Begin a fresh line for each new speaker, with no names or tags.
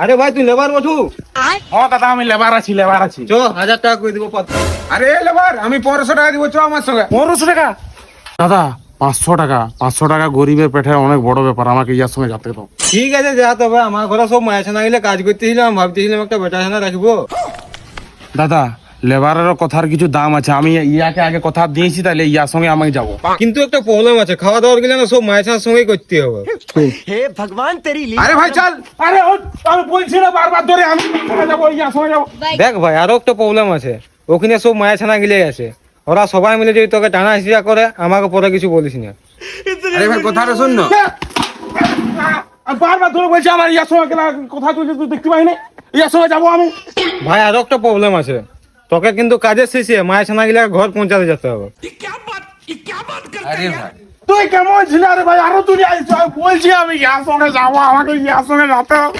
আরে ভাই তুই লেবার বঠু?
হ্যাঁ দাদা আমি লেবার আছি
চ 1000 টাকা করে দিব পথ।
আরে লেবার আমি 1500 টাকা দিব, চ আমার সঙ্গে। 1500 টাকা? দাদা 500 টাকা গরিবের পেটে অনেক বড় ব্যাপার, আমাকে ইয়ার সঙ্গে যেতে দাও।
ঠিক আছে যা, তবে আমার ঘরে সব মায়া ছানা গেলে কাজ করতেছিলাম, ভাবতেছিলাম একটা বেটা ছানা রাখবো।
দাদা লেবারেরও কথার কিছু দাম আছে, আমি ইয়াকে আগে কথা দিয়েছি, তাহলে ইয়ার সঙ্গে আমি যাবো।
কিন্তু একটা প্রবলেম আছে, খাওয়া দাওয়ার গেলে না সব মায়া ছানার সঙ্গেই করতে হবে।
আরে ভাই চল, আরে আমি বলছি না বারবার ধরে, আমি যাবো ইয়ার সঙ্গে যাবো।
দেখ ভাই আরো একটা প্রবলেম আছে, ওখানে সব মায়া ছানা গিলে আছে, ওরা সবাই মিলে যদি তোকে টানা হিসিয়া করে আমাকে পরে কিছু বলিস না।
আরে ভাই কথাটা শোন না।
আমি বারবার ধরে বলছি আমার ইয়ার সঙ্গে গেলে কথা তুই দেখতে পাই না, ইয়ার সঙ্গে যাবো আমি।
ভাই আরো একটা প্রবলেম আছে, তোকে কিন্তু কাজের শেষে মায়া ছানা গিলে ঘর পৌঁছাতে যেতে হবে।
আরে ভাই
তুই কেমন ছিল রে ভাই, আরো তুই আইছ, বলছি আমি ইয়ার সঙ্গে যাবো, আমাকে ইয়ার সঙ্গে যেতে হবে।